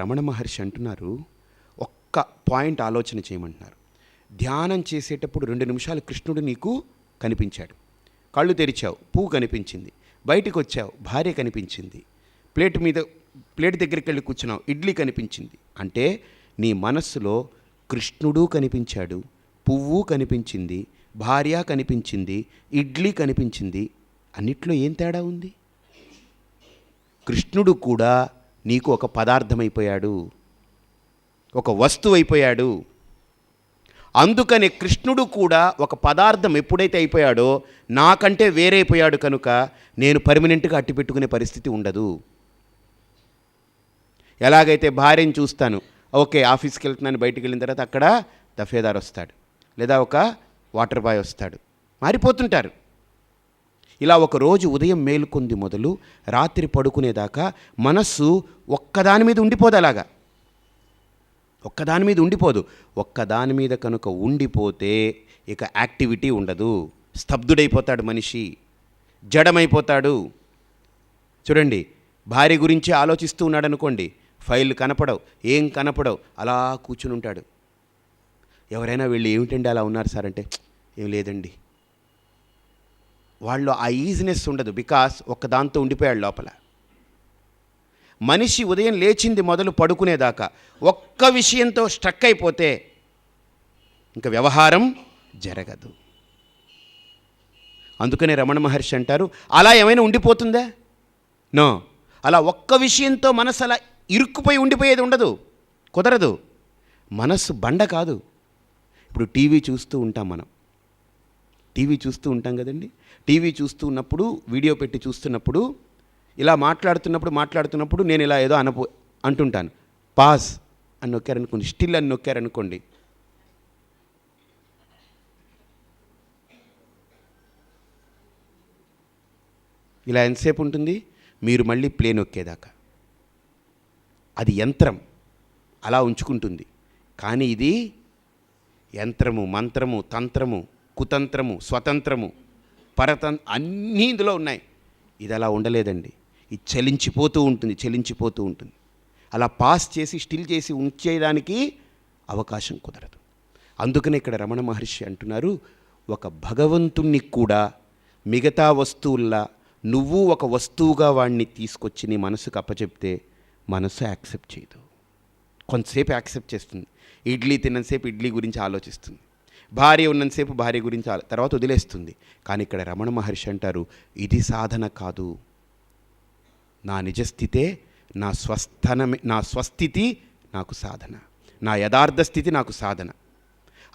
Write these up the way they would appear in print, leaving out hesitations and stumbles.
రమణ మహర్షి అంటున్నారు, ఒక్క పాయింట్ ఆలోచన చేయమంటున్నారు. ధ్యానం చేసేటప్పుడు 2 నిమిషాలు కృష్ణుడు నీకు కనిపించాడు. కళ్ళు తెరిచావు, పువ్వు కనిపించింది. బయటికి వచ్చావు, భార్య కనిపించింది. ప్లేట్ దగ్గరికి వెళ్ళి కూర్చున్నావు, ఇడ్లీ కనిపించింది. అంటే నీ మనస్సులో కృష్ణుడు కనిపించాడు, పువ్వు కనిపించింది, భార్య కనిపించింది, ఇడ్లీ కనిపించింది. అన్నిట్లో ఏం తేడా ఉంది? కృష్ణుడు కూడా నీకు ఒక పదార్థమైపోయాడు, ఒక వస్తువు అయిపోయాడు. అందుకని కృష్ణుడు కూడా ఒక పదార్థం ఎప్పుడైతే అయిపోయాడో నాకంటే వేరైపోయాడు కనుక నేను పర్మనెంట్గా అట్టి పెట్టుకునే పరిస్థితి ఉండదు. ఎలాగైతే భార్యను చూస్తాను, ఓకే ఆఫీస్కి వెళ్తున్నాను, బయటికి వెళ్ళిన తర్వాత అక్కడ దఫేదార్ వస్తాడు, లేదా ఒక వాటర్ బాయ్ వస్తాడు, మారిపోతుంటారు. ఇలా ఒకరోజు ఉదయం మేలుకొంది మొదలు రాత్రి పడుకునేదాకా మనస్సు ఒక్కదాని మీద ఉండిపోదు. అలాగా ఒక్కదాని మీద ఉండిపోదు. ఒక్కదాని మీద కనుక ఉండిపోతే ఇక యాక్టివిటీ ఉండదు. స్తబ్దుడైపోతాడు మనిషి, జడమైపోతాడు. చూడండి, భార్య గురించి ఆలోచిస్తూ ఉన్నాడు అనుకోండి, ఫైల్ కనపడవు, ఏం కనపడవు, అలా కూర్చుని ఉంటాడు. ఎవరైనా వెళ్ళి ఏమిటండి అలా ఉన్నారు సార్ అంటే, ఏం లేదండి. వాళ్ళు ఆ ఈజినెస్ ఉండదు, బికాస్ ఒక్కదాంతో ఉండిపోయాడు లోపల. మనిషి ఉదయం లేచింది మొదలు పడుకునేదాకా ఒక్క విషయంతో స్ట్రక్ అయిపోతే ఇంకా వ్యవహారం జరగదు. అందుకనే రమణ మహర్షి అంటారు, అలా ఏమైనా ఉండిపోతుందా? నో. అలా ఒక్క విషయంతో మనసు అలా ఇరుక్కుపోయి ఉండిపోయేది ఉండదు, కుదరదు. మనస్సు బండ కాదు. ఇప్పుడు టీవీ చూస్తూ ఉంటాం, మనం టీవీ చూస్తూ ఉంటాం కదండి. టీవీ చూస్తూ ఉన్నప్పుడు, వీడియో పెట్టి చూస్తున్నప్పుడు, ఇలా మాట్లాడుతున్నప్పుడు నేను ఇలా ఏదో అంటుంటాను. పాజ్ అని నొక్కారనుకోండి, స్టిల్ అని నొక్కారనుకోండి, ఇలా ఎంతసేపు ఉంటుంది? మీరు మళ్ళీ ప్లే నొక్కేదాకా. అది యంత్రం, అలా ఉంచుకుంటుంది. కానీ ఇది యంత్రము, మంత్రము, తంత్రము, కుతంత్రము, స్వతంత్రము, అన్నీ ఇందులో ఉన్నాయి. ఇది అలా ఉండలేదండి. ఇది చలించిపోతూ ఉంటుంది. అలా పాస్ చేసి స్టిల్ చేసి ఉంచేయడానికి అవకాశం కుదరదు. అందుకనే ఇక్కడ రమణ మహర్షి అంటున్నారు, ఒక భగవంతుణ్ణి కూడా మిగతా వస్తువుల్లా నువ్వు ఒక వస్తువుగా వాడిని తీసుకొచ్చి నీ మనసుకు అప్పచెప్తే మనసు యాక్సెప్ట్ చేయదు. కొంతసేపు యాక్సెప్ట్ చేస్తుంది. ఇడ్లీ తిన్నంతసేపు ఇడ్లీ గురించి ఆలోచిస్తుంది, భార్య ఉన్నంతసేపు భార్య గురించి తర్వాత వదిలేస్తుంది. కానీ ఇక్కడ రమణ మహర్షి అంటారు, ఇది సాధన కాదు. నా నిజస్థితే నా స్వస్థితి నాకు సాధన, నా యథార్థ స్థితి నాకు సాధన.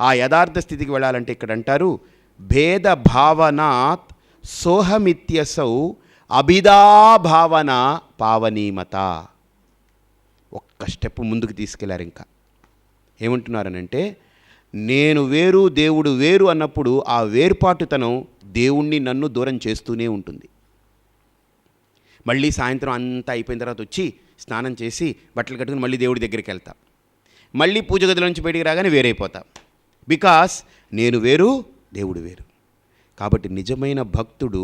ఆ యథార్థ స్థితికి వెళ్ళాలంటే ఇక్కడ అంటారు, భేద భావనాత్ సోహమిత్యసౌ అభిదాభావన పావనీమత. ఒక్క స్టెప్ ముందుకు తీసుకెళ్లారు. ఇంకా ఏమంటున్నారనంటే, నేను వేరు దేవుడు వేరు అన్నప్పుడు ఆ వేర్పాటుతనం దేవుణ్ణి నన్ను దూరం చేస్తూనే ఉంటుంది. మళ్ళీ సాయంత్రం అంతా అయిపోయిన తర్వాత వచ్చి స్నానం చేసి బట్టలు కట్టుకుని మళ్ళీ దేవుడి దగ్గరికి వెళ్తాం. మళ్ళీ పూజ గదిలో నుంచి బయటికి రాగానే వేరైపోతాం. బికాస్ నేను వేరు, దేవుడు వేరు. కాబట్టి నిజమైన భక్తుడు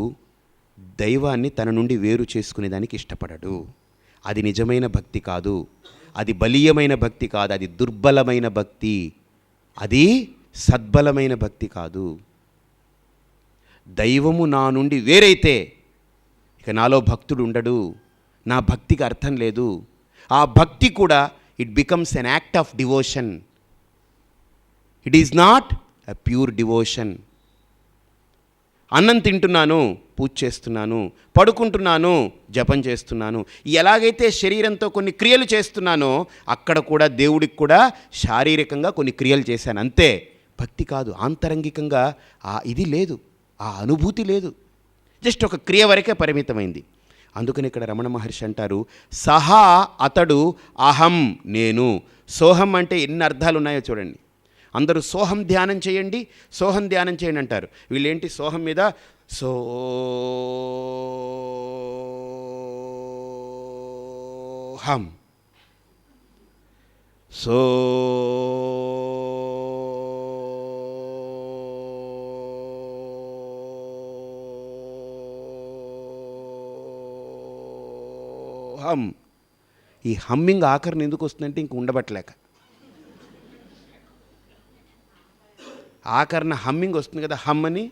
దైవాన్ని తన నుండి వేరు చేసుకునేదానికి ఇష్టపడడు. అది నిజమైన భక్తి కాదు, అది బలీయమైన భక్తి కాదు, అది దుర్బలమైన భక్తి, అది సద్బలమైన భక్తి కాదు. దైవము నా నుండి వేరైతే ఇక నాలో భక్తుడు ఉండడు, నా భక్తికి అర్థం లేదు. ఆ భక్తి కూడా it becomes N act of devotion. It is not a pure devotion. అన్నం తింటున్నాను, పూజ చేస్తున్నాను, పడుకుంటున్నాను, జపం చేస్తున్నాను, ఎలాగైతే శరీరంతో కొన్ని క్రియలు చేస్తున్నానో అక్కడ కూడా దేవుడికి కూడా శారీరకంగా కొన్ని క్రియలు చేశాను, అంతే. భక్తి కాదు. ఆంతరంగికంగా ఇది లేదు, ఆ అనుభూతి లేదు. జస్ట్ ఒక క్రియ వరకే పరిమితమైంది. అందుకని ఇక్కడ రమణ మహర్షి అంటారు, సహా అతడు అహం నేను. సోహం అంటే ఎన్ని అర్థాలు ఉన్నాయో చూడండి. అందరూ సోహం ధ్యానం చేయండి అంటారు. వీళ్ళేంటి సోహం మీద సోహం సోహం ఈ హమ్మింగ్ ఆఖరిని ఎందుకు వస్తుందంటే ఇంక ఉండబట్టలేక. ఆఖరిన హమ్మింగ్ వస్తుంది కదా, హమ్ అని.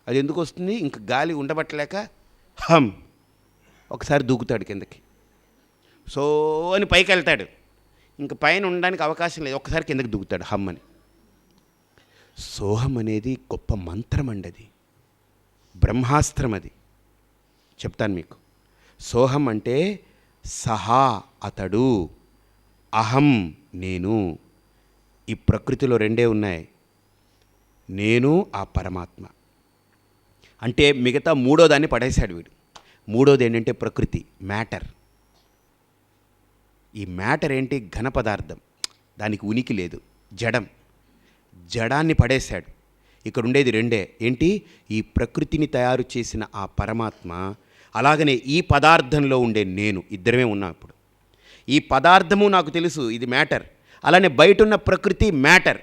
అది ఎందుకు వస్తుంది? ఇంక గాలి ఉండబట్టలేక హమ్. ఒకసారి దూకుతాడు కిందకి, సో అని పైకి వెళ్తాడు. ఇంక పైన ఉండడానికి అవకాశం లేదు, ఒక్కసారి కిందకి దూకుతాడు హమ్ అని. సోహం అనేది గొప్ప మంత్రం అండి, అది బ్రహ్మాస్త్రం. అది చెప్తాను మీకు. సోహం అంటే సహా అతడు, అహం నేను. ఈ ప్రకృతిలో రెండే ఉన్నాయి, నేను ఆ పరమాత్మ. అంటే మిగతా మూడో దాన్ని పడేశాడు వీడు. మూడోది ఏంటంటే ప్రకృతి, మ్యాటర్. ఈ మ్యాటర్ ఏంటి? ఘన పదార్థం, దానికి ఉనికి లేదు, జడం. జడాన్ని పడేశాడు. ఇక్కడ ఉండేది రెండే, ఏంటి? ఈ ప్రకృతిని తయారు చేసిన ఆ పరమాత్మ, అలాగనే ఈ పదార్థంలో ఉండే నేను. ఇద్దరమే ఉన్నాం ఇప్పుడు. ఈ పదార్థము నాకు తెలుసు, ఇది మ్యాటర్. అలానే బయట ఉన్న ప్రకృతి మ్యాటర్.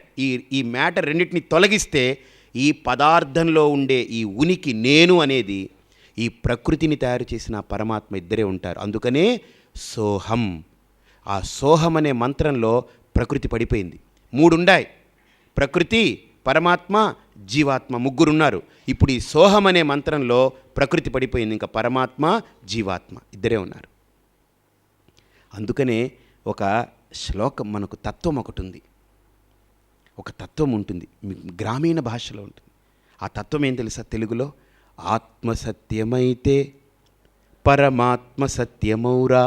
ఈ మ్యాటర్ రెండింటిని తొలగిస్తే ఈ పదార్థంలో ఉండే ఈ ఉనికి నేను అనేది, ఈ ప్రకృతిని తయారు చేసిన పరమాత్మ ఇద్దరే ఉంటారు. అందుకనే సోహం. ఆ సోహం అనే మంత్రంలో ప్రకృతి పడిపోయింది. మూడుండాయి, ప్రకృతి, పరమాత్మ, జీవాత్మ, ముగ్గురున్నారు. ఇప్పుడు ఈ సోహం అనే మంత్రంలో ప్రకృతి పడిపోయింది, ఇంకా పరమాత్మ, జీవాత్మ ఇద్దరే ఉన్నారు. అందుకనే ఒక శ్లోకం, మనకు తత్వం ఒకటి ఉంది, ఒక తత్వం ఉంటుంది, గ్రామీణ భాషలో ఉంటుంది. ఆ తత్వం ఏం తెలుసా తెలుగులో? ఆత్మసత్యమైతే పరమాత్మ సత్యమౌరా,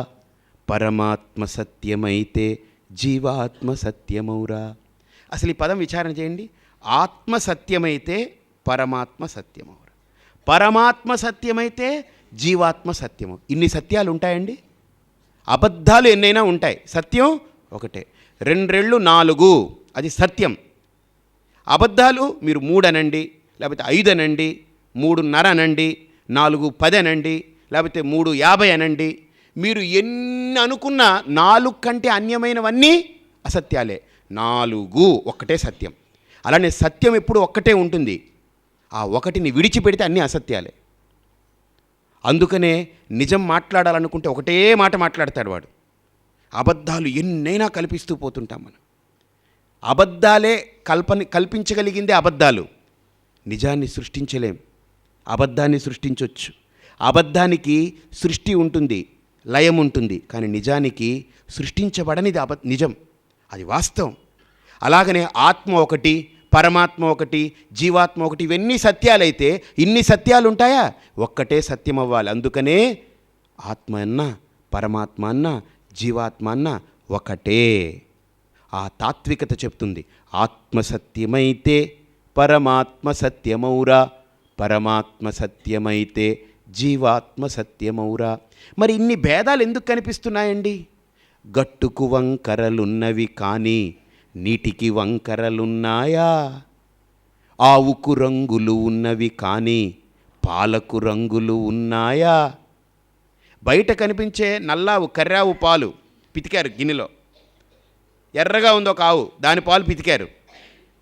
పరమాత్మ సత్యమైతే జీవాత్మ సత్యమౌరా. అసలు ఈ పదం విచారణ చేయండి. ఆత్మ సత్యమైతే పరమాత్మ సత్యమౌరా, పరమాత్మ సత్యమైతే జీవాత్మ సత్యము. ఇన్ని సత్యాలు ఉంటాయండి. అబద్ధాలు ఎన్నైనా ఉంటాయి, సత్యం ఒకటే. 2 రెళ్ళు 4 అది సత్యం. అబద్ధాలు మీరు 3 అనండి, లేకపోతే 5 అనండి, 3.5 అనండి, 4.10 అనండి, లేకపోతే 3.50 అనండి. మీరు ఎన్ని అనుకున్నా 4 కంటే అన్యమైనవన్నీ అసత్యాలే. 4 ఒక్కటే సత్యం. అలానే సత్యం ఎప్పుడు ఒక్కటే ఉంటుంది. ఆ ఒకటిని విడిచిపెడితే అన్నీ అసత్యాలే. అందుకనే నిజం మాట్లాడాలనుకుంటే ఒకటే మాట మాట్లాడతాడు వాడు. అబద్ధాలు ఎన్నైనా కల్పిస్తూ పోతుంటాం మనం. అబద్ధాలే కల్పించగలిగిందే అబద్ధాలు. నిజాన్ని సృష్టించలేం, అబద్ధాన్ని సృష్టించవచ్చు. అబద్ధానికి సృష్టి ఉంటుంది, లయం ఉంటుంది, కానీ నిజానికి సృష్టించబడనిది నిజం, అది వాస్తవం. అలాగనే ఆత్మ ఒకటి, పరమాత్మ ఒకటి, జీవాత్మ ఒకటి, ఇవన్నీ సత్యాలైతే ఇన్ని సత్యాలు ఉంటాయా? ఒక్కటే సత్యం అవ్వాలి. అందుకనే ఆత్మ అన్న, పరమాత్మ అన్న, జీవాత్మ అన్న ఒకటే. ఆ తాత్వికత చెప్తుంది, ఆత్మ సత్యమైతే పరమాత్మ సత్యమౌరా, పరమాత్మ సత్యమైతే జీవాత్మ సత్యమౌరా. మరి ఇన్ని భేదాలు ఎందుకు కనిపిస్తున్నాయండి? గట్టుకు వంకరలున్నవి కానీ నీటికి వంకరలున్నాయా? ఆవుకు రంగులు ఉన్నవి కానీ పాలకు రంగులు ఉన్నాయా? బయట కనిపించే నల్లావు, కర్రావు పాలు పితికారు గిన్నెలో. ఎర్రగా ఉందో ఒక ఆవు, దాని పాలు పితికారు.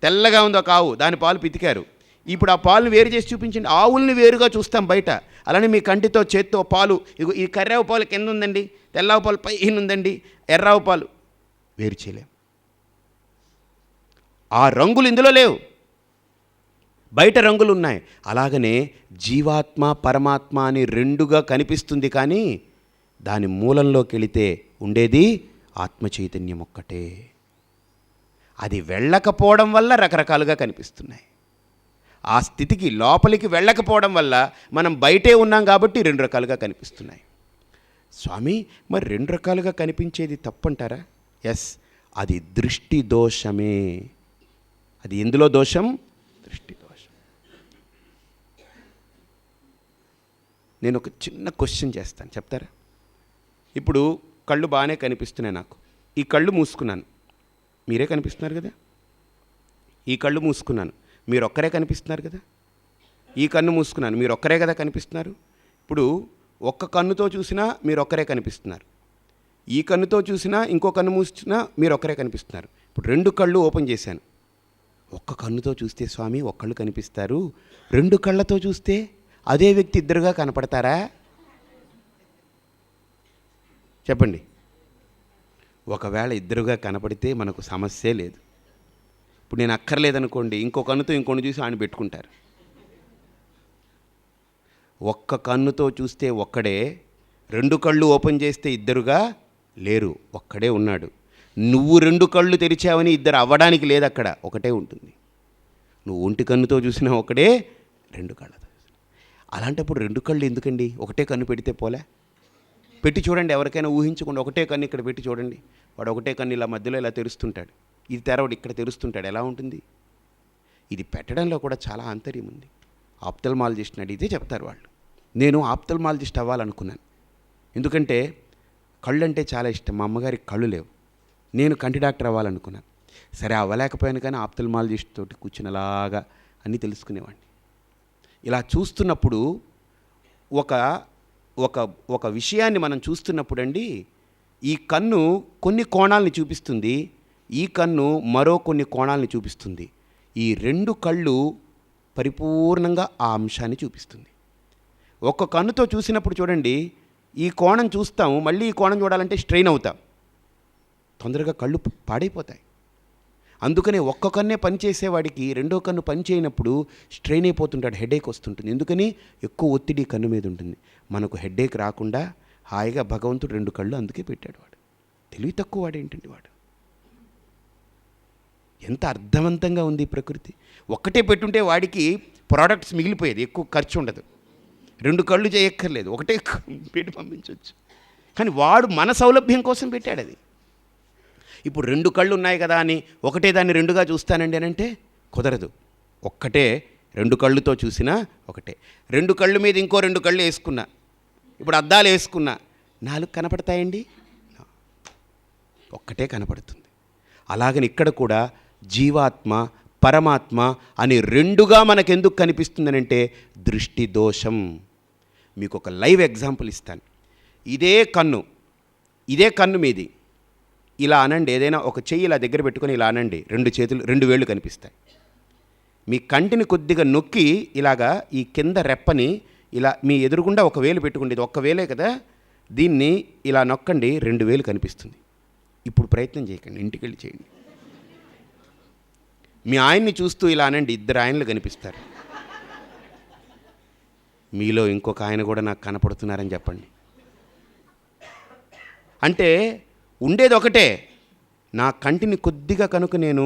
తెల్లగా ఉందో ఒక ఆవు, దాని పాలు పితికారు. ఇప్పుడు ఆ పాలను వేరు చేసి చూపించండి. ఆవుల్ని వేరుగా చూస్తాం బయట. అలానే మీ కంటితో, చేత్తో పాలు, ఇగో ఈ కర్రావు పాలు కింద ఉందండి, తెల్లావు పాలు పైన ఉందండి, ఎర్రావు పాలు వేరు చేయలేం. ఆ రంగులు ఇందులో లేవు, బయట రంగులు ఉన్నాయి. అలాగనే జీవాత్మ, పరమాత్మ అని రెండుగా కనిపిస్తుంది, కానీ దాని మూలంలోకి వెళితే ఉండేది ఆత్మ చైతన్యం ఒక్కటే. అది వెళ్ళకపోవడం వల్ల రకరకాలుగా కనిపిస్తున్నాయి. ఆ స్థితికి లోపలికి వెళ్ళకపోవడం వల్ల మనం బయటే ఉన్నాం కాబట్టి 2 రకాలుగా కనిపిస్తున్నాయి. స్వామి, మరి 2 రకాలుగా కనిపించేది తప్పంటారా? ఎస్, అది దృష్టి దోషమే. అది ఎందులో దోషం? దృష్టి దోషం. నేను ఒక చిన్న క్వశ్చన్ చేస్తాను, చెప్తారా? ఇప్పుడు కళ్ళు బాగానే కనిపిస్తున్నాయి నాకు. ఈ కళ్ళు మూసుకున్నాను, మీరే కనిపిస్తున్నారు కదా. ఈ కళ్ళు మూసుకున్నాను, మీరు ఒక్కరే కనిపిస్తున్నారు కదా. ఈ కన్ను మూసుకున్నాను, మీరు ఒక్కరే కదా కనిపిస్తున్నారు. ఇప్పుడు ఒక్క కన్నుతో చూసినా మీరు ఒక్కరే కనిపిస్తున్నారు. ఈ కన్నుతో చూసినా, ఇంకో కన్ను మూసినా మీరు ఒక్కరే కనిపిస్తున్నారు. ఇప్పుడు 2 కళ్ళు ఓపెన్ చేశాను. ఒక్క కన్నుతో చూస్తే స్వామి ఒక్కళ్ళు కనిపిస్తారు, 2 కళ్ళతో చూస్తే అదే వ్యక్తి 2గా కనపడతారా? చెప్పండి. ఒకవేళ ఇద్దరుగా కనపడితే మనకు సమస్యే లేదు. ఇప్పుడు నేను అక్కర్లేదనుకోండి, ఇంకో కన్నుతో ఇంకొన్ని చూసి ఆయన పెట్టుకుంటారు. ఒక్క కన్నుతో చూస్తే ఒక్కడే, రెండు కళ్ళు ఓపెన్ చేస్తే ఇద్దరుగా లేరు, ఒక్కడే ఉన్నాడు. నువ్వు రెండు కళ్ళు తెరిచావని ఇద్దరు అవ్వడానికి లేదు, అక్కడ ఒకటే ఉంటుంది. నువ్వు ఒంటి కన్నుతో చూసినా ఒకడే, రెండు కళ్ళతో. అలాంటప్పుడు రెండు కళ్ళు ఎందుకండి? ఒకటే కన్ను పెడితే పోలే? పెట్టి చూడండి, ఎవరికైనా ఊహించకుండా ఒకటే కన్ను ఇక్కడ పెట్టి చూడండి. వాడు ఒకటే కన్ను ఇలా మధ్యలో ఇలా తెరుస్తుంటాడు, ఇది తెరవడు, ఇక్కడ తెరుస్తుంటాడు. ఎలా ఉంటుంది? ఇది పెట్టడంలో కూడా చాలా ఆంతర్యం ఉంది. ఆప్థల్మాలజిస్ట్ని అడిగితే చెప్తారు వాళ్ళు. నేను ఆప్థల్మాలజిస్ట్ అవ్వాలనుకున్నాను, ఎందుకంటే కళ్ళు అంటే చాలా ఇష్టం. మా అమ్మగారికి కళ్ళు లేవు, నేను కంటి డాక్టర్ అవ్వాలనుకున్నాను. సరే, అవ్వలేకపోయాను, కానీ ఆప్థల్మాలజిస్ట్ తోటి కూర్చున్నలాగా అన్నీ తెలుసుకునేవాడిని. ఇలా చూస్తున్నప్పుడు ఒక ఒక ఒక విషయాన్ని మనం చూస్తున్నప్పుడు అండి, ఈ కన్ను కొన్ని కోణాలని చూపిస్తుంది, ఈ కన్ను మరో కొన్ని కోణాలని చూపిస్తుంది. ఈ రెండు కళ్ళు పరిపూర్ణంగా ఆ అంశాన్ని చూపిస్తుంది. ఒక్క కన్నుతో చూసినప్పుడు చూడండి, ఈ కోణం చూస్తాము, మళ్ళీ ఈ కోణం చూడాలంటే స్ట్రెయిన్ అవుతాం, తొందరగా కళ్ళు పాడైపోతాయి. అందుకనే ఒక్క కన్నే పనిచేసేవాడికి రెండో కన్ను పని చేయనప్పుడు స్ట్రెయిన్ అయిపోతుంటాడు, హెడేక్ వస్తుంటుంది. ఎందుకని? ఎక్కువ ఒత్తిడి కన్ను మీద ఉంటుంది. మనకు హెడేక్ రాకుండా హాయిగా భగవంతుడు రెండు కళ్ళు అందుకే పెట్టాడు. వాడు తెలివి తక్కువ వాడు ఏంటండి వాడు. ఎంత అర్థవంతంగా ఉంది ప్రకృతి. ఒక్కటే పెట్టుంటే వాడికి ప్రోడక్ట్స్ మిగిలిపోయేది, ఎక్కువ ఖర్చు ఉండదు. రెండు కళ్ళు చేయక్కర్లేదు, ఒకటే పెట్టి పంపించవచ్చు. కానీ వాడు మన సౌలభ్యం కోసం పెట్టాడు అది. ఇప్పుడు రెండు కళ్ళు ఉన్నాయి కదా అని ఒకటే దాన్ని రెండుగా చూస్తానండి అని అంటే కుదరదు. ఒక్కటే రెండు కళ్ళుతో చూసినా ఒకటే. రెండు కళ్ళు మీద ఇంకో రెండు కళ్ళు వేసుకున్నా, ఇప్పుడు అద్దాలు వేసుకున్నా, నాలుగు కనపడతాయండి? ఒక్కటే కనపడుతుంది. అలాగని ఇక్కడ కూడా జీవాత్మ పరమాత్మ అని రెండుగా మనకెందుకు కనిపిస్తుందనంటే దృష్టి దోషం. మీకు ఒక లైవ్ ఎగ్జాంపుల్ ఇస్తాను. ఇదే కన్ను మీది ఇలా అనండి, ఏదైనా ఒక చెయ్యి ఇలా దగ్గర పెట్టుకొని ఇలా అనండి, రెండు చేతులు రెండు వేళ్ళు కనిపిస్తాయి. మీ కంటిని కొద్దిగా నొక్కి ఇలాగా ఈ కింద రెప్పని ఇలా మీ ఎదురుగుండా ఒక వేలు పెట్టుకోండి, ఇది ఒక్క వేలే కదా, దీన్ని ఇలా నొక్కండి, రెండు వేలు కనిపిస్తుంది. ఇప్పుడు ప్రయత్నం చేయకండి, ఇంటికి వెళ్ళి చేయండి. మీ ఆయన్ని చూస్తూ ఇలా అనండి, ఇద్దరు ఆయనలు కనిపిస్తారు. మీలో ఇంకొక ఆయన కూడా నాకు కనపడుతున్నారని చెప్పండి. అంటే ఉండేది ఒకటే. నా కంటిని కొద్దిగా కనుక నేను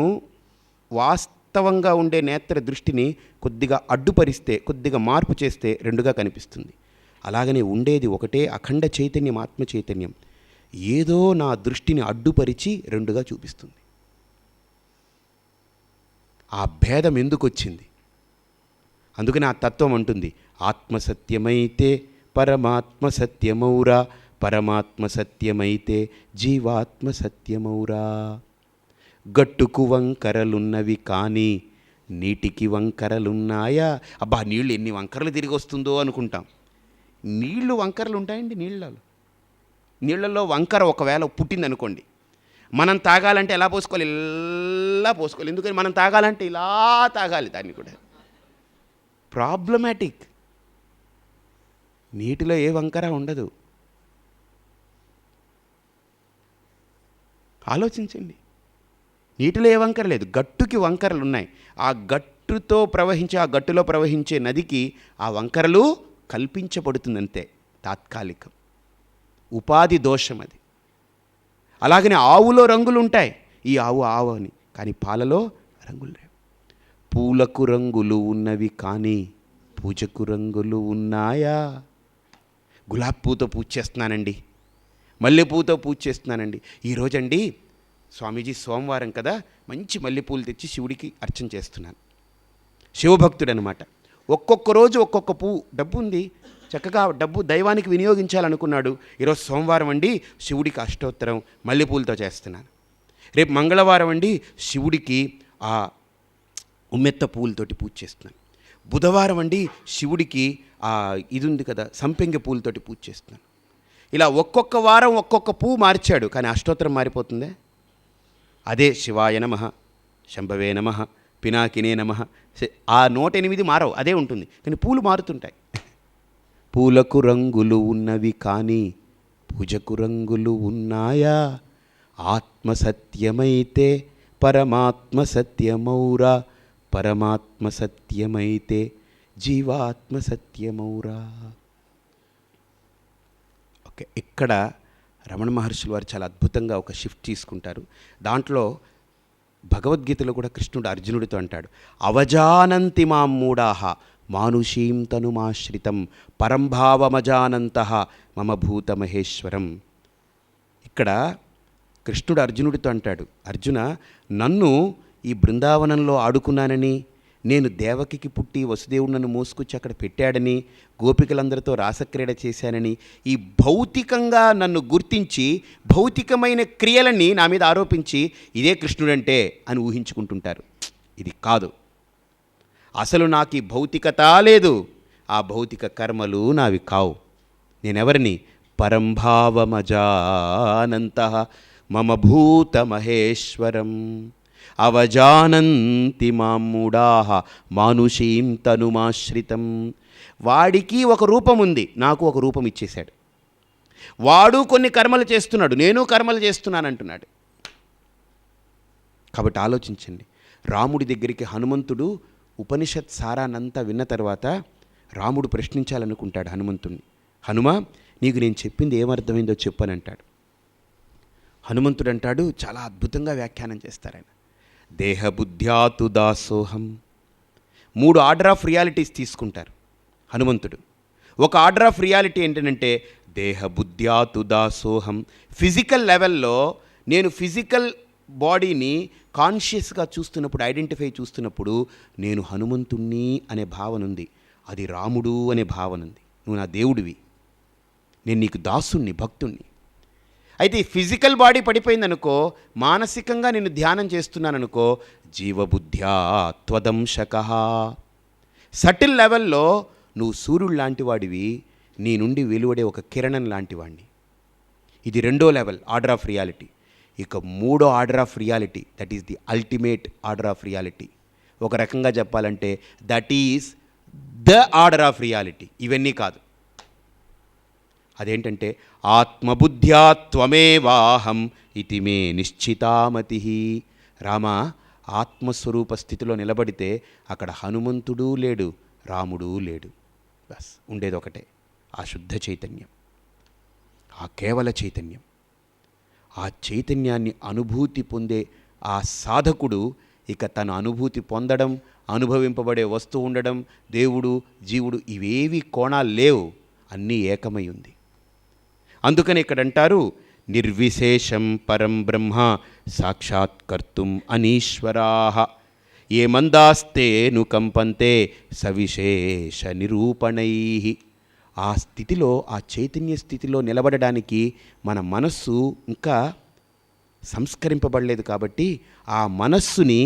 వాస్తవంగా ఉండే నేత్ర దృష్టిని కొద్దిగా అడ్డుపరిస్తే, కొద్దిగా మార్పు చేస్తే రెండుగా కనిపిస్తుంది. అలాగనే ఉండేది ఒకటే అఖండ చైతన్యం, ఆత్మ చైతన్యం. ఏదో నా దృష్టిని అడ్డుపరిచి రెండుగా చూపిస్తుంది. ఆ భేదం ఎందుకు వచ్చింది? అందుకని ఆ తత్వం అంటుంది, ఆత్మసత్యమైతే పరమాత్మ సత్యమౌరా, పరమాత్మ సత్యమైతే జీవాత్మ సత్యమౌరా. గట్టుకు వంకరలున్నవి కానీ నీటికి వంకరలున్నాయా? అబ్బా, నీళ్ళు ఎన్ని వంకరలు తిరిగి వస్తుందో అనుకుంటాం. నీళ్లు వంకరలు ఉంటాయండి? నీళ్ళల్లో వంకర ఒకవేళ పుట్టింది అనుకోండి, మనం తాగాలంటే ఎలా పోసుకోవాలి? ఇలా పోసుకోవాలి. ఎందుకని? మనం తాగాలంటే ఇలా తాగాలి. దాన్ని కూడా ప్రాబ్లమాటిక్. నీటిలో ఏ వంకర ఉండదు. ఆలోచించండి, నీటిలో ఏ వంకర లేదు, గట్టుకి వంకరలు ఉన్నాయి. ఆ గట్టులో ప్రవహించే నదికి ఆ వంకరలు కల్పించబడుతుందంతే, తాత్కాలికం, ఉపాధి దోషం అది. అలాగనే ఆవులో రంగులు ఉంటాయి, ఈ ఆవు అని, కానీ పాలలో రంగులు లేవు. పూలకు రంగులు ఉన్నవి కానీ పూజకు రంగులు ఉన్నాయా? గులాబీ పూతో పూజ చేస్తున్నానండి, మల్లెపూతో పూజ చేస్తున్నానండి. ఈరోజండి స్వామీజీ సోమవారం కదా, మంచి మల్లెపూలు తెచ్చి శివుడికి అర్చన చేస్తున్నాను. శివభక్తుడు అనమాట. ఒక్కొక్క రోజు ఒక్కొక్క పువ్వు, డబ్బు ఉంది, చక్కగా డబ్బు దైవానికి వినియోగించాలనుకున్నాడు. ఈరోజు సోమవారం అండి, శివుడికి అష్టోత్తరం మల్లెపూలతో చేస్తున్నాను. రేపు మంగళవారం అండి, శివుడికి ఆ ఉమ్మెత్త పూలతోటి పూజ చేస్తున్నాను. బుధవారం అండి, శివుడికి ఇది ఉంది కదా, సంపెంగ పూలతోటి పూజ చేస్తున్నాను. ఇలా ఒక్కొక్క వారం ఒక్కొక్క పువ్వు మార్చాడు, కానీ అష్టోత్తరం మారిపోతుందే. అదే శివాయ నమః, శంభవే నమః, పినాకినే నమః. ఆ 108 మారవు, అదే ఉంటుంది, కానీ పూలు మారుతుంటాయి. పూలకు రంగులు ఉన్నవి కానీ పూజకు రంగులు ఉన్నాయా? ఆత్మ సత్యమైతే పరమాత్మ సత్యమౌరా, పరమాత్మ సత్యమైతే జీవాత్మ సత్యమౌరా. ఓకే, ఇక్కడ రమణ మహర్షుల వారు చాలా అద్భుతంగా ఒక షిఫ్ట్ తీసుకుంటారు. దాంట్లో భగవద్గీతలో కూడా కృష్ణుడు అర్జునుడితో అంటాడు, అవజానంతి మాం మూఢాః మానుషీం తనుమాశ్రితం పరంభావమజానంతః మమ భూత మహేశ్వరం. ఇక్కడ కృష్ణుడు అర్జునుడితో అంటాడు, అర్జున, నన్ను ఈ బృందావనంలో ఆడుకున్నానని, నేను దేవకికి పుట్టి వసుదేవుడు నన్ను మోసుకొచ్చి అక్కడ పెట్టాడని, గోపికలందరితో రాసక్రీడ చేశానని, ఈ భౌతికంగా నన్ను గుర్తించి భౌతికమైన క్రియలని నా మీద ఆరోపించి ఇదే కృష్ణుడంటే అని ఊహించుకుంటుంటారు. ఇది కాదు. అసలు నాకు ఈ భౌతికత లేదు, ఆ భౌతిక కర్మలు నావి కావు. నేనెవరిని? పరంభావమజానంతః మమ భూత మహేశ్వరం అవజానంతి మాం మూఢాః మానుషీం తనుమాశ్రితం. వాడికి ఒక రూపం ఉంది, నాకు ఒక రూపం ఇచ్చేశాడు. వాడు కొన్ని కర్మలు చేస్తున్నాడు, నేను కర్మలు చేస్తున్నాను అంటున్నాడు. కాబట్టి ఆలోచించండి. రాముడి దగ్గరికి హనుమంతుడు ఉపనిషత్ సారానంతా విన్న తర్వాత రాముడు ప్రశ్నించాలనుకుంటాడు హనుమంతుడిని. హనుమా, నీకు నేను చెప్పింది ఏమర్థమైందో చెప్పనంటాడు. హనుమంతుడు అంటాడు, చాలా అద్భుతంగా వ్యాఖ్యానం చేస్తారు ఆయన. దేహబుద్ధ్యాతు దాసోహం. 3 ఆర్డర్ ఆఫ్ రియాలిటీస్ తీసుకుంటారు హనుమంతుడు. ఒక ఆర్డర్ ఆఫ్ రియాలిటీ ఏంటంటే దేహబుద్ధ్యాతు దాసోహం. ఫిజికల్ లెవెల్లో నేను ఫిజికల్ బాడీని కాన్షియస్గా చూస్తున్నప్పుడు, ఐడెంటిఫై చూస్తున్నప్పుడు నేను హనుమంతుణ్ణి అనే భావన ఉంది. అది రాముడు అనే భావన ఉంది. నువ్వు నా దేవుడివి, నేను నీకు దాసుణ్ణి, భక్తుణ్ణి. అయితే ఈ ఫిజికల్ బాడీ పడిపోయిందనుకో, మానసికంగా నేను ధ్యానం చేస్తున్నాననుకో, జీవబుద్ధ్యా త్వదంశకః. సటిల్ లెవెల్లో నువ్వు సూర్యుడు లాంటి వాడివి, నీ నుండి వెలువడే ఒక కిరణం లాంటి వాడిని. ఇది 2వ లెవెల్ ఆర్డర్ ఆఫ్ రియాలిటీ. ఇక 3వ order of reality, that is the ultimate order of reality. ఒక రకంగా చెప్పాలంటే that is the order of reality. ఇవన్నీ కాదు. అదేంటంటే ఆత్మబుద్ధ్యా త్వమేవాహం ఇతి మే నిశ్చితామతి. రామ ఆత్మస్వరూప స్థితిలో నిలబడితే అక్కడ హనుమంతుడు లేడు, రాముడు లేడు. బస్ ఉండేది ఒకటే, ఆ శుద్ధ చైతన్యం, ఆ కేవల చైతన్యం. ఆ చైతన్యాన్ని అనుభూతి పొందే ఆ సాధకుడు ఇక తన అనుభూతి పొందడం, అనుభవింపబడే వస్తువు ఉండడం, దేవుడు జీవుడు ఇవేవి కోణాలు లేవు, అన్నీ ఏకమై ఉంది. అందుకని ఇక్కడ అంటారు, నిర్విశేషం పరం బ్రహ్మ సాక్షాత్కర్తుం అనీశ్వరాః ఏ మందాస్తే నుకంపంతే సవిశేష నిరూపణైః. ఆ స్థితిలో, ఆ చైతన్య స్థితిలో నిలబడడానికి మన మనస్సు ఇంకా సంస్కరింపబడలేదు. కాబట్టి ఆ మనస్సుని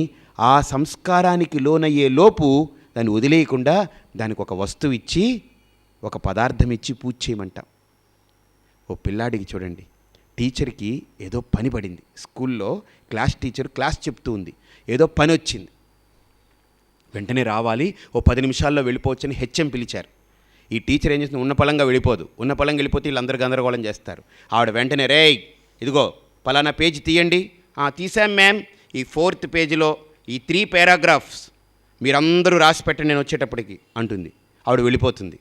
ఆ సంస్కారానికి లోనయ్యే లోపు దాన్ని వదిలేయకుండా దానికి ఒక వస్తువు ఇచ్చి, ఒక పదార్థం ఇచ్చి పూజ చేయమంటాం. ఓ పిల్లాడికి చూడండి, టీచర్కి ఏదో పని పడింది. స్కూల్లో క్లాస్ టీచర్ క్లాస్ చెప్తూ ఉంది, ఏదో పని వచ్చింది, వెంటనే రావాలి, ఓ 10 నిమిషాల్లో వెళ్ళిపోవచ్చని హెచ్ఎం పిలిచారు. ఈ టీచర్ ఏం చేస్తుంది, ఉన్న పళంగా వెళ్ళిపోదు. ఉన్న పళంగా వెళ్ళిపోతే వీళ్ళందరూ గందరగోళం చేస్తారు. ఆవిడ వెంటనే, రేయ్ ఇదిగో పలానా పేజీ తీయండి. తీసాం మ్యామ్, ఈ 4th పేజీలో ఈ 3 పారాగ్రాఫ్స్ మీరందరూ రాసి పెట్టండి నేను వచ్చేటప్పటికి అంటుంది. ఆవిడ వెళ్ళిపోతుంది.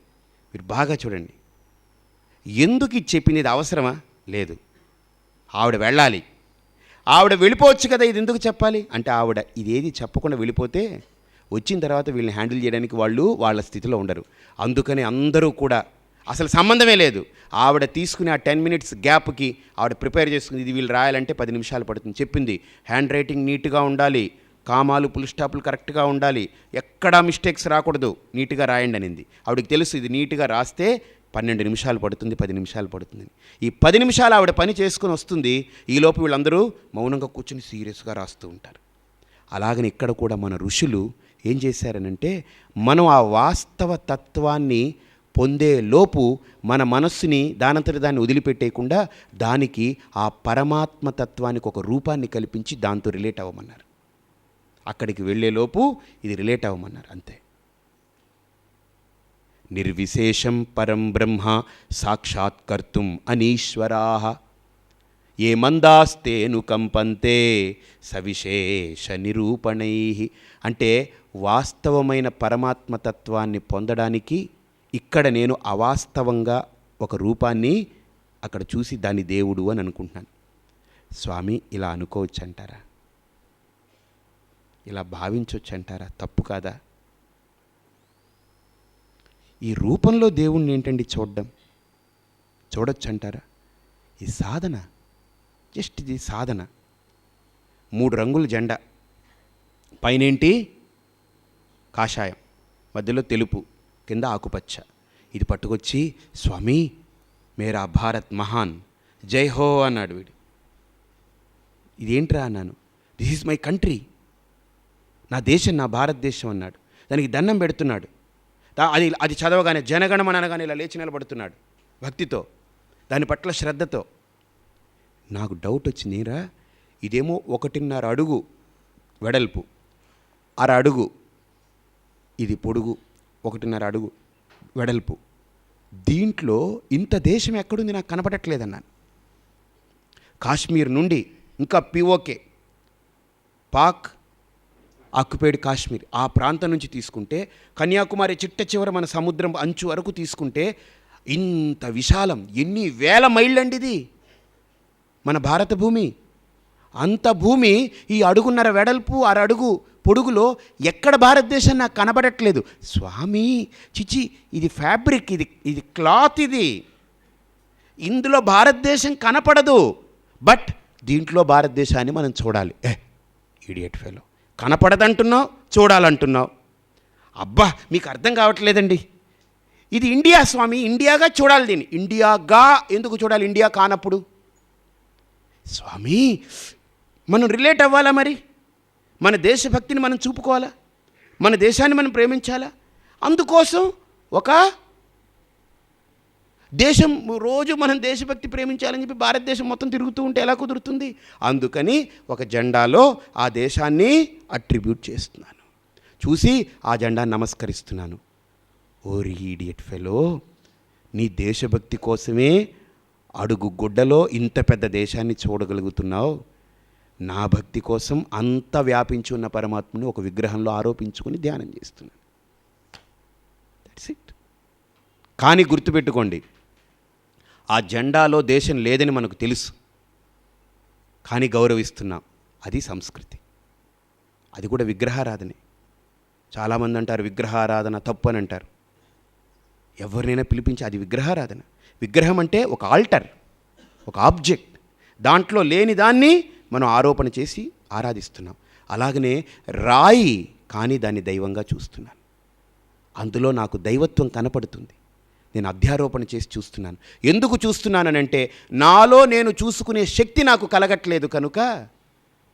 మీరు బాగా చూడండి, ఎందుకు ఇది చెప్పింది? ఇది అవసరమా? లేదు. ఆవిడ వెళ్ళాలి, ఆవిడ వెళ్ళిపోవచ్చు కదా, ఇది ఎందుకు చెప్పాలి అంటే ఆవిడ ఇదేది చెప్పకుండా వెళ్ళిపోతే వచ్చిన తర్వాత వీళ్ళని హ్యాండిల్ చేయడానికి వాళ్ళు వాళ్ళ స్థితిలో ఉండరు. అందుకని అందరూ కూడా అసలు సంబంధమే లేదు. ఆవిడ తీసుకుని ఆ 10 minutes గ్యాప్కి ఆవిడ ప్రిపేర్ చేసుకుని ఇది వీళ్ళు రాయాలంటే 10 నిమిషాలు పడుతుంది. చెప్పింది హ్యాండ్ రైటింగ్ నీట్గా ఉండాలి, కామాలు పుల్ స్టాపులు కరెక్ట్గా ఉండాలి, ఎక్కడా మిస్టేక్స్ రాకూడదు, నీట్గా రాయండి అనింది. ఆవిడకి తెలుసు ఇది నీట్గా రాస్తే 12 నిమిషాలు పడుతుంది, 10 నిమిషాలు పడుతుంది. ఈ 10 నిమిషాలు ఆవిడ పని చేసుకొని వస్తుంది. ఈలోపు వీళ్ళందరూ మౌనంగా కూర్చొని సీరియస్గా రాస్తూ ఉంటారు. అలాగని ఇక్కడ కూడా మన ఋషులు ఏం చేశారనంటే, మనం ఆ వాస్తవ తత్వాన్ని పొందే లోపు మన మనస్సుని దానంతటి దాన్ని వదిలిపెట్టేయకుండా దానికి ఆ పరమాత్మ తత్వానికి ఒక రూపాన్ని కల్పించి దాంతో రిలేట్ అవ్వమన్నారు. అక్కడికి వెళ్ళేలోపు ఇది రిలేట్ అవ్వమన్నారు, అంతే. నిర్విశేషం పరం బ్రహ్మ సాక్షాత్కర్తుం అనీశ్వరాః. ఏ మందాస్తేను కంపంతే సవిశేష నిరూపణై. అంటే వాస్తవమైన పరమాత్మతత్వాన్ని పొందడానికి ఇక్కడ నేను అవాస్తవంగా ఒక రూపాన్ని అక్కడ చూసి దాన్ని దేవుడు అని అనుకుంటున్నాను. స్వామి ఇలా అనుకోవచ్చు అంటారా? ఇలా భావించవచ్చు అంటారా? తప్పు కాదా? ఈ రూపంలో దేవుణ్ణి ఏంటండి చూడడం? చూడొచ్చు అంటారా? ఈ సాధన, జస్ట్ ఇది సాధన. 3 రంగుల జెండా, పైనేంటి కాషాయం, మధ్యలో తెలుపు, కింద ఆకుపచ్చ. ఇది పట్టుకొచ్చి స్వామి మేరా భారత్ మహాన్ జై హో అన్నాడు వీడు. ఇదేంట్రా అన్నాను. దిస్ ఈజ్ మై కంట్రీ, నా దేశం, నా భారతదేశం అన్నాడు. దానికి దండం పెడుతున్నాడు. అది చదవగానే జనగణమన అనగానే ఇలా లేచి నిలబడుతున్నాడు భక్తితో, దాని పట్ల శ్రద్ధతో. నాకు డౌట్ వచ్చింది, రా ఇదేమో 1.5 అడుగు వెడల్పు, 1/2 అడుగు ఇది పొడుగు, 1.5 అడుగు వెడల్పు. దీంట్లో ఇంత దేశం ఎక్కడుంది నాకు కనపడట్లేదన్నాను. కాశ్మీర్ నుండి ఇంకా పిఓకే, పాక్ ఆక్యుపైడ్ కాశ్మీర్, ఆ ప్రాంతం నుంచి తీసుకుంటే కన్యాకుమారి చిట్ట చివర మన సముద్రం అంచు వరకు తీసుకుంటే ఇంత విశాలం. ఎన్ని వేల మైళ్ళండి ఇది మన భారత భూమి. అంత భూమి ఈ 1.5 అడుగు వెడల్పు, 1/2 అడుగు పొడుగులో ఎక్కడ భారతదేశం నాకు కనబడట్లేదు. స్వామి చిచి, ఇది ఫ్యాబ్రిక్, ఇది క్లాత్, ఇందులో భారతదేశం కనపడదు. బట్ దీంట్లో భారతదేశాన్ని మనం చూడాలి. ఇడియట్ ఫెలో, కనపడదంటున్నావు, చూడాలంటున్నావు. అబ్బా మీకు అర్థం కావట్లేదండి. ఇది ఇండియా స్వామి, ఇండియాగా చూడాలి. దీన్ని ఇండియాగా ఎందుకు చూడాలి? ఇండియా కానప్పుడు స్వామి మనం రిలేట్ అవ్వాలా? మరి మన దేశభక్తిని మనం చూపుకోవాలా? మన దేశాన్ని మనం ప్రేమించాలా? అందుకోసం ఒక దేశం, రోజు మనం దేశభక్తి ప్రేమించాలని చెప్పి భారతదేశం మొత్తం తిరుగుతూ ఉంటే ఎలా కుదురుతుంది? అందుకని ఒక జెండాలో ఆ దేశాన్ని అట్రిబ్యూట్ చేస్తున్నాను, చూసి ఆ జెండాన్ని నమస్కరిస్తున్నాను. ఓరి ఈడియట్ ఫెలో, నీ దేశభక్తి కోసమే అడుగు గుడ్డలో ఇంత పెద్ద దేశాన్ని చూడగలుగుతున్నావు. నా భక్తి కోసం అంత వ్యాపించి ఉన్న పరమాత్మని ఒక విగ్రహంలో ఆరోపించుకొని ధ్యానం చేస్తున్నాను. That's it. కానీ గుర్తుపెట్టుకోండి, ఆ జెండాలో దేశం లేదని మనకు తెలుసు, కానీ గౌరవిస్తున్నాం. అది సంస్కృతి, అది కూడా విగ్రహారాధనే. చాలామంది అంటారు విగ్రహారాధన తప్పు అని అంటారు. ఎవరినైనా పిలిపించి అది విగ్రహారాధన. విగ్రహం అంటే ఒక ఆల్టర్, ఒక ఆబ్జెక్ట్. దాంట్లో లేని దాన్ని మనం ఆరోపణ చేసి ఆరాధిస్తున్నాం. అలాగనే రాయి, కానీ దాన్ని దైవంగా చూస్తున్నాను. అందులో నాకు దైవత్వం కనపడుతుంది. నేను అధ్యారోపణ చేసి చూస్తున్నాను. ఎందుకు చూస్తున్నానంటే నాలో నేను చూసుకునే శక్తి నాకు కలగట్లేదు కనుక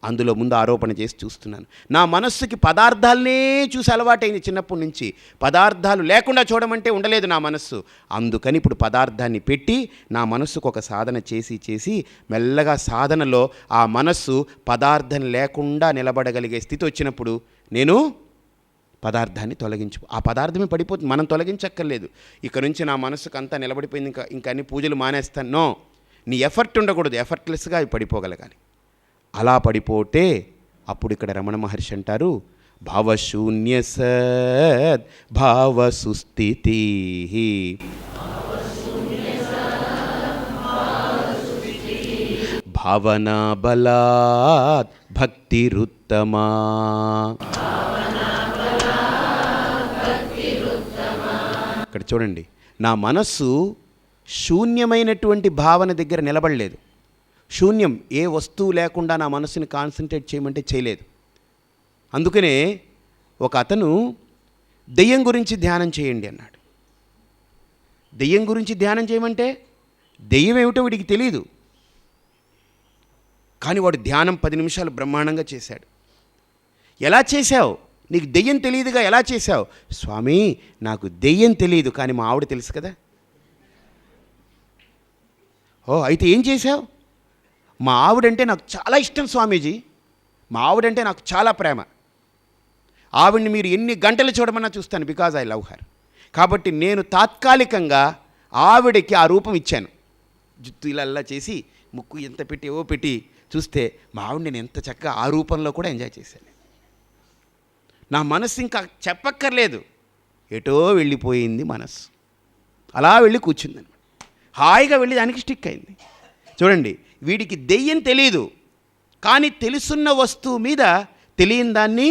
అందులో ముందు ఆరోపణ చేసి చూస్తున్నాను. నా మనస్సుకి పదార్థాలనే చూసి అలవాటైంది చిన్నప్పటి నుంచి. పదార్థాలు లేకుండా చూడమంటే ఉండలేదు నా మనస్సు. అందుకని ఇప్పుడు పదార్థాన్ని పెట్టి నా మనస్సుకు ఒక సాధన చేసి మెల్లగా సాధనలో ఆ మనస్సు పదార్థం లేకుండా నిలబడగలిగే స్థితి వచ్చినప్పుడు నేను పదార్థాన్ని ఆ పదార్థమే పడిపోతుంది. మనం తొలగించక్కర్లేదు. ఇక నుంచి నా మనస్సుకు అంతా నిలబడిపోయింది, ఇంకా అన్ని పూజలు మానేస్తాను. నో, నీ ఎఫర్ట్ ఉండకూడదు, ఎఫర్ట్లెస్గా అవి పడిపోగలగాలి. అలా పడిపోతే అప్పుడు ఇక్కడ రమణ మహర్షి అంటారు, భావశూన్య సద్ భావ సుస్థితి, భావనా బలాత్ భక్తిరుత్తమా. ఇక్కడ చూడండి, నా మనస్సు శూన్యమైనటువంటి భావన దగ్గర నిలబడలేదు. శూన్యం, ఏ వస్తువు లేకుండా నా మనస్సుని కాన్సన్ట్రేట్ చేయమంటే చేయలేదు. అందుకనే ఒక అతను దెయ్యం గురించి ధ్యానం చేయండి అన్నాడు. దెయ్యం గురించి ధ్యానం చేయమంటే దెయ్యం ఏమిటో వీడికి తెలియదు. కానీ వాడు ధ్యానం 10 నిమిషాలు బ్రహ్మాండంగా చేశాడు. ఎలా చేశావు? నీకు దెయ్యం తెలియదుగా, ఎలా చేశావు? స్వామి నాకు దెయ్యం తెలియదు, కానీ మా ఆవిడ తెలుసు కదా. ఓ అయితే ఏం చేశావు? మా ఆవిడంటే నాకు చాలా ఇష్టం స్వామీజీ, మా ఆవిడంటే నాకు చాలా ప్రేమ. ఆవిడ్ని మీరు ఎన్ని గంటలు చూడమన్నా చూస్తాను, బికాజ్ ఐ లవ్ హర్. కాబట్టి నేను తాత్కాలికంగా ఆవిడకి ఆ రూపం ఇచ్చాను. జుత్తు ఇలా చేసి ముక్కు ఎంత పెట్టి ఏవో పెట్టి చూస్తే మా ఆవిడ నేను ఎంత చక్కగా ఆ రూపంలో కూడా ఎంజాయ్ చేశాను. నా మనస్సు ఇంకా చెప్పక్కర్లేదు, ఎటో వెళ్ళిపోయింది మనస్సు, అలా వెళ్ళి కూర్చుందనమాట. హాయిగా వెళ్ళి దానికి స్టిక్ అయింది. చూడండి, వీడికి దెయ్యం తెలియదు, కానీ తెలుసున్న వస్తువు మీద తెలియని దాన్ని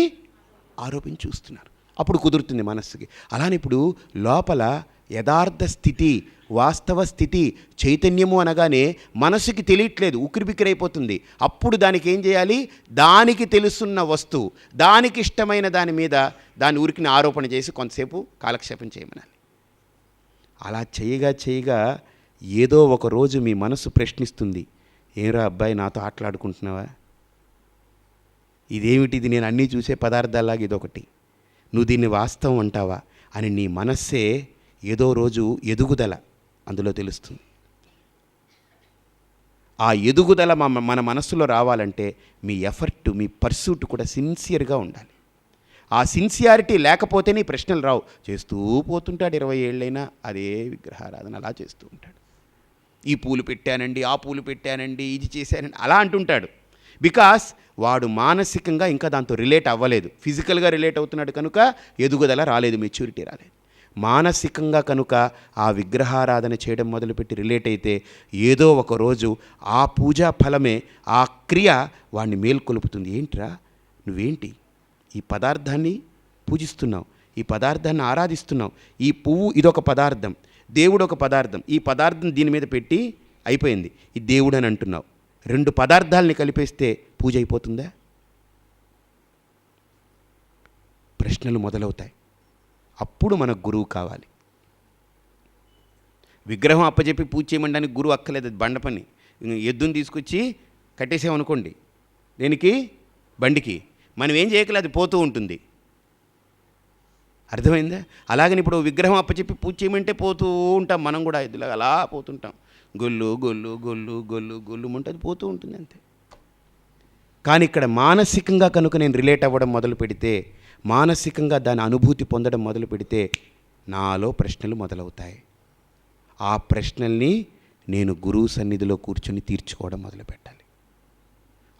ఆరోపించి చూస్తున్నారు. అప్పుడు కుదురుతుంది మనస్సుకి. అలానే ఇప్పుడు లోపల యథార్థ స్థితి, వాస్తవ స్థితి, చైతన్యము అనగానే మనసుకి తెలియట్లేదు, ఉక్కిరిబిక్కిరైపోతుంది. అప్పుడు దానికి ఏం చేయాలి? దానికి తెలుసున్న వస్తువు, దానికి ఇష్టమైన దాని మీద దాని ఊరికి ఆరోపణ చేసి కొంతసేపు కాలక్షేపం చేయమనాలి. అలా చేయగా ఏదో ఒక రోజు మీ మనసు ప్రశ్నిస్తుంది, ఏరా అబ్బాయి నాతో ఆటలాడుకుంటున్నావా? ఇదేమిటిది, నేను అన్నీ చూసే పదార్థాలాగా ఇదొకటి, నువ్వు దీన్ని వాస్తవం అంటావా అని నీ మనస్సే ఏదో రోజు ఎదుగుదల అందులో తెలుస్తుంది. ఆ ఎదుగుదల మన మనస్సులో రావాలంటే మీ ఎఫర్ట్, మీ పర్సూట్ కూడా సిన్సియర్గా ఉండాలి. ఆ సిన్సియారిటీ లేకపోతే నీ ప్రశ్నలు రావు. చేస్తూ పోతుంటాడు, 20 ఏళ్ళైనా అదే విగ్రహారాధన అలా చేస్తూ ఉంటాడు. ఈ పూలు పెట్టానండి, ఆ పూలు పెట్టానండి, ఇది చేశానండి అలా అంటుంటాడు. బికాస్ వాడు మానసికంగా ఇంకా దాంతో రిలేట్ అవ్వలేదు. ఫిజికల్గా రిలేట్ అవుతున్నాడు కనుక ఎదుగుదల రాలేదు, మెచ్యూరిటీ రాలేదు. మానసికంగా కనుక ఆ విగ్రహారాధన చేయడం మొదలుపెట్టి రిలేట్ అయితే ఏదో ఒక రోజు ఆ పూజా ఫలమే, ఆ క్రియ వాడిని మేల్కొలుపుతుంది. ఏంట్రా నువ్వేంటి ఈ పదార్థాన్ని పూజిస్తున్నావు, ఈ పదార్థాన్ని ఆరాధిస్తున్నావు, ఈ పువ్వు ఇదొక పదార్థం, దేవుడు ఒక పదార్థం, ఈ పదార్థం దీని మీద పెట్టి అయిపోయింది, ఈ దేవుడు అని అంటున్నావు. 2 పదార్థాలని కలిపేస్తే పూజ అయిపోతుందా? ప్రశ్నలు మొదలవుతాయి. అప్పుడు మనకు గురువు కావాలి. విగ్రహం అప్పచెప్పి పూజ చేయమనడానికి గురువు అక్కలేదు, అది బండ పని. ఎద్దుని తీసుకొచ్చి కట్టేసామనుకోండి, దేనికి? బండికి. మనం ఏం చేయకలేదు, అది పోతూ ఉంటుంది. అర్థమైందా? అలాగని ఇప్పుడు విగ్రహం అప్పచెప్పి పూజ చేయమంటే పోతూ ఉంటాం, మనం కూడా ఇదిలా అలా పోతుంటాం. గొల్లు గొల్లు గొల్లు గొల్లు గొల్లు అంటే అది పోతూ ఉంటుంది అంతే. కానీ ఇక్కడ మానసికంగా కనుక నేను రిలేట్ అవ్వడం మొదలు పెడితే, మానసికంగా దాని అనుభూతి పొందడం మొదలు పెడితే నాలో ప్రశ్నలు మొదలవుతాయి. ఆ ప్రశ్నల్ని నేను గురువు సన్నిధిలో కూర్చొని తీర్చుకోవడం మొదలు పెట్టాలి.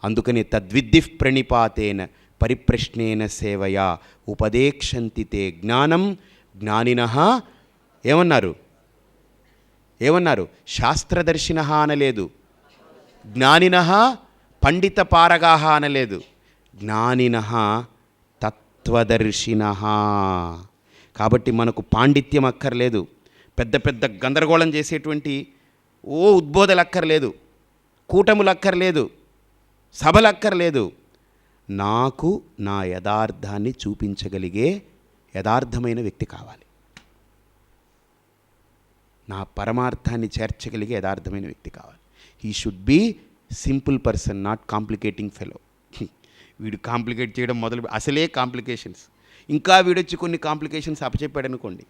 అందుకని తద్విద్ధి ప్రణిపాతేన పరిప్రశ్నేన సేవయా ఉపదేక్షంతి తే జ్ఞానం జ్ఞానినః ఏమన్నారు? శాస్త్రదర్శినః అనలేదు, జ్ఞానినః పండిత పారగాహ అనలేదు, జ్ఞానినః తత్వదర్శినః. కాబట్టి మనకు పాండిత్యం అక్కర్లేదు, పెద్ద పెద్ద గందరగోళం చేసేటువంటి ఉద్బోధలు అక్కర్లేదు, కూటములు అక్కర్లేదు, సభలు అక్కర్లేదు. నాకు నా యథార్థాన్ని చూపించగలిగే యథార్థమైన వ్యక్తి కావాలి, నా పరమార్థాన్ని చేర్చగలిగే యథార్థమైన వ్యక్తి కావాలి. He should be simple person, not complicating fellow. వీడు కాంప్లికేట్ చేయడం మొదలు, అసలే కాంప్లికేషన్స్, ఇంకా వీడొచ్చి కొన్ని కాంప్లికేషన్స్ అప్పచెప్పాడు అనుకోండి,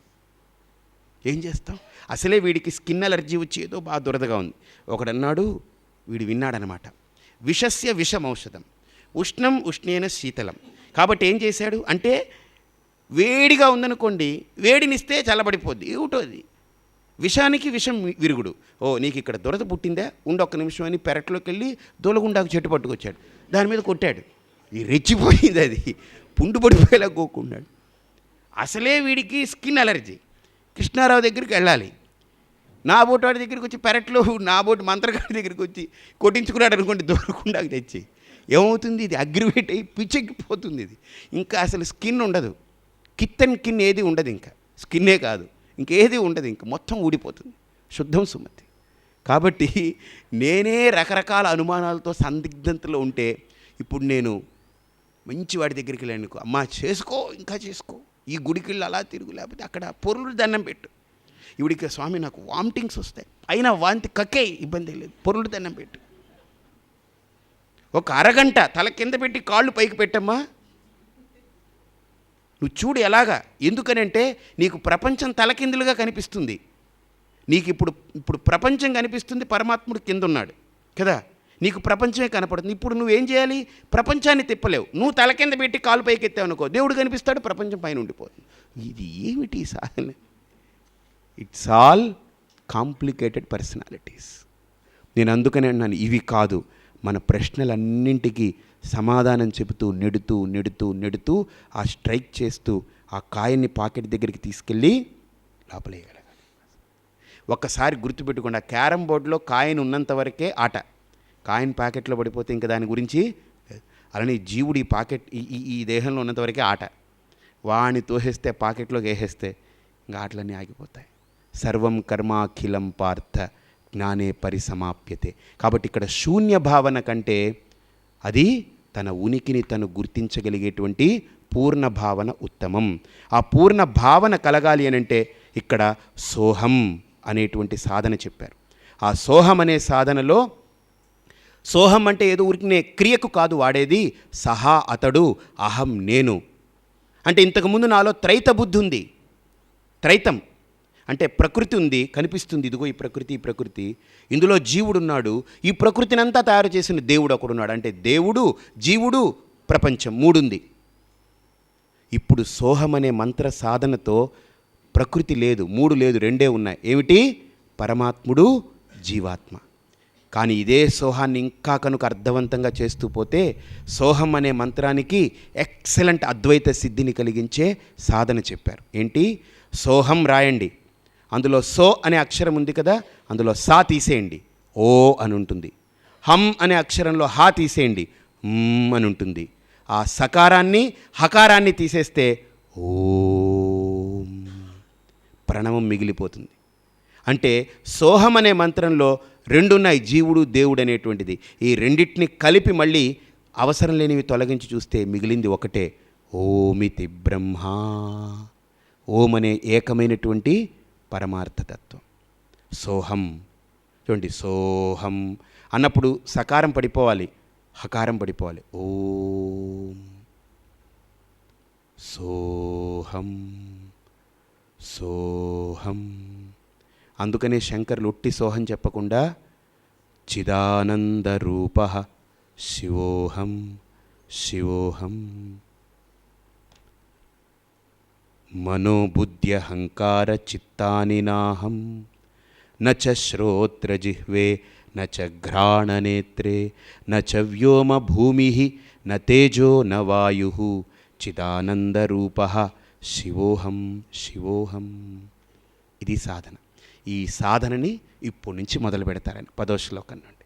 ఏం చేస్తాం? అసలే వీడికి స్కిన్ అలర్జీ వచ్చి ఏదో బాగా దురదగా ఉంది. ఒకడన్నాడు, వీడు విన్నాడనమాట, విషస్య విషం ఔషధం, ఉష్ణం ఉష్ణేన శీతలం. కాబట్టి ఏం చేశాడు అంటే, వేడిగా ఉందనుకోండి, వేడినిస్తే చల్లబడిపోద్ది, ఏమిటోది విషానికి విషం విరుగుడు. నీకు ఇక్కడ దురద పుట్టిందా, ఒక్క నిమిషం అని పెరట్లోకి వెళ్ళి దూలగుండాకు చెట్టు పట్టుకొచ్చాడు, దాని మీద కొట్టాడు, ఈ రెచ్చిపోయింది, అది పుండు పడిపోయేలా కోక్కున్నాడు. అసలే వీడికి స్కిన్ అలర్జీ. కృష్ణారావు దగ్గరికి వెళ్ళాలి, నా బోటువాడి దగ్గరికి వచ్చి పెరట్లో నా బోటు మంత్రగాడి దగ్గరికి వచ్చి కొట్టించుకున్నాడు అనుకోండి, దూరకుండాకు తెచ్చి ఏమవుతుంది, ఇది అగ్రివేట్ అయ్యి పిచ్చెక్కిపోతుంది. ఇది ఇంకా అసలు స్కిన్ ఉండదు, కిన్ ఏది ఉండదు, ఇంకా స్కిన్నే కాదు ఇంకేది ఉండదు, ఇంకా మొత్తం ఊడిపోతుంది, శుద్ధం సుమతి. కాబట్టి నేనే రకరకాల అనుమానాలతో సందిగ్ధతలో ఉంటే, ఇప్పుడు నేను మంచి వాడి దగ్గరికి వెళ్ళాను, అమ్మా చేసుకో, ఇంకా చేసుకో, ఈ గుడికి వెళ్ళి అలా తిరుగు, లేకపోతే అక్కడ పొరులు దండం పెట్టు. ఇవిడికి స్వామి నాకు వామిటింగ్స్ వస్తాయి, అయినా వాంతి కక్కే, ఇబ్బంది లేదు, పొరులు దండం పెట్టు. ఒక అరగంట తల కింద పెట్టి కాళ్ళు పైకి పెట్టమ్మా, నువ్వు చూడు ఎలాగా. ఎందుకనంటే నీకు ప్రపంచం తలకిందులుగా కనిపిస్తుంది, నీకు ఇప్పుడు ప్రపంచం కనిపిస్తుంది, పరమాత్ముడు కింద ఉన్నాడు కదా, నీకు ప్రపంచమే కనపడుతుంది. ఇప్పుడు నువ్వేం చేయాలి? ప్రపంచాన్ని తిప్పలేవు, నువ్వు తల కింద పెట్టి కాలు పైకి ఎత్తావు అనుకో, దేవుడు కనిపిస్తాడు, ప్రపంచం పైన ఉండిపోతుంది. ఇది ఏమిటి సాధన? It's all complicated personalities. నేను అందుకనే అన్నాను, ఇవి కాదు, మన ప్రశ్నలన్నింటికీ సమాధానం చెబుతూ నెడుతూ నెడుతూ నెడుతూ ఆ స్ట్రైక్ చేస్తూ ఆ కాయన్ని పాకెట్ దగ్గరికి తీసుకెళ్ళి లోపలేయగలగాలి. ఒక్కసారి గుర్తుపెట్టుకోండి, ఆ క్యారమ్ బోర్డులో కాయిన్ ఉన్నంత వరకే ఆట. కాయిన్ ప్యాకెట్లో పడిపోతే ఇంకా దాని గురించి అలానే జీవుడు ఈ పాకెట్ ఈ దేహంలో ఉన్నంత వరకే ఆట. వాణ్ణి తోసేస్తే పాకెట్లోకి వేసేస్తే ఇంకా ఆటలన్నీ ఆగిపోతాయి. సర్వం కర్మాఖిలం పార్థ జ్ఞానే పరిసమాప్యతే. కాబట్టి ఇక్కడ శూన్య భావన కంటే అది తన ఉనికిని తను గుర్తించగలిగేటువంటి పూర్ణ భావన ఉత్తమం. ఆ పూర్ణ భావన కలగాలి అని అంటే ఇక్కడ సోహం అనేటువంటి సాధన చెప్పారు. ఆ సోహం అనే సాధనలో సోహం అంటే ఏదో ఊరికినే క్రియకు కాదు వాడేది, సహా అతడు, అహం నేను. అంటే ఇంతకుముందు నాలో త్రైత బుద్ధి ఉంది. త్రైతం అంటే ప్రకృతి ఉంది, కనిపిస్తుంది, ఇదిగో ఈ ప్రకృతి, ఇందులో జీవుడున్నాడు, ఈ ప్రకృతిని అంతా తయారు చేసిన దేవుడు ఒకడున్నాడు. అంటే దేవుడు, జీవుడు, ప్రపంచం మూడుంది. ఇప్పుడు సోహం అనే మంత్ర సాధనతో ప్రకృతి లేదు, మూడు లేదు, రెండే ఉన్నాయి. ఏమిటి? పరమాత్ముడు, జీవాత్మ. కానీ ఇదే సోహాన్ని ఇంకా కనుక అర్థవంతంగా చేస్తూ పోతే సోహం అనే మంత్రానికి ఎక్సలెంట్ అద్వైత సిద్ధిని కలిగించే సాధన చెప్పారు. ఏంటి? సోహం రాయండి, అందులో సో అనే అక్షరం ఉంది కదా, అందులో సా తీసేయండి, ఓ అని ఉంటుంది. హం అనే అక్షరంలో హా తీసేయండి, అని ఉంటుంది. ఆ సకారాన్ని హకారాన్ని తీసేస్తే ఓం, ప్రణవం మిగిలిపోతుంది. అంటే సోహం అనే మంత్రంలో రెండున్నాయి, జీవుడు, దేవుడు అనేటువంటిది. ఈ రెండింటిని కలిపి మళ్ళీ అవసరం లేనివి తొలగించి చూస్తే మిగిలింది ఒకటే, ఓమితి బ్రహ్మ. ఓం అనే ఏకమైనటువంటి పరమార్థతత్వం. సోహం చూడండి, సోహం అన్నప్పుడు సకారం పడిపోవాలి, హకారం పడిపోవాలి. ఓం సోహం సోహం. అందుకనే శంకరులు ఉట్టి సోహం చెప్పకుండా చిదానందరూప శివోహం శివోహం మనోబుద్ధ్యహంకార చిత్తాని నాహం నచ శ్రోత్రజిహ్వే నచ ఘ్రాణనేత్రే నచ వ్యోమ భూమి న తేజో న వాయు చిదానందరూప శివోహం శివోహం. ఇది సాధన. ఈ సాధనని ఇప్పటి నుంచి మొదలు పెడతారని 10వ శ్లోకం నుండి.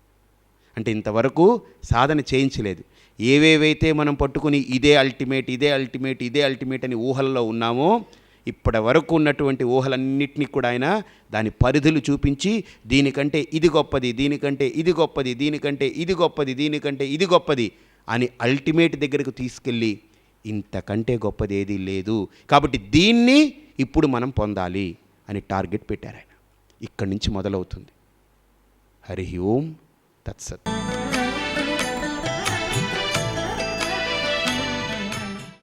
అంటే ఇంతవరకు సాధన చేయించలేదు. ఏవేవైతే మనం పట్టుకుని ఇదే అల్టిమేట్ అని ఊహల్లో ఉన్నామో, ఇప్పటి వరకు ఉన్నటువంటి ఊహలన్నింటినీ కూడా ఆయన దాని పరిధులు చూపించి దీనికంటే ఇది గొప్పది, దీనికంటే ఇది గొప్పది, దీనికంటే ఇది గొప్పది, దీనికంటే ఇది గొప్పది అని అల్టిమేట్ దగ్గరకు తీసుకెళ్ళి ఇంతకంటే గొప్పది ఏదీ లేదు, కాబట్టి దీన్ని ఇప్పుడు మనం పొందాలి అని టార్గెట్ పెట్టారు ఆయన. ఇక్కడి నుంచి మొదలవుతుంది. హరి ఓం తత్సత్.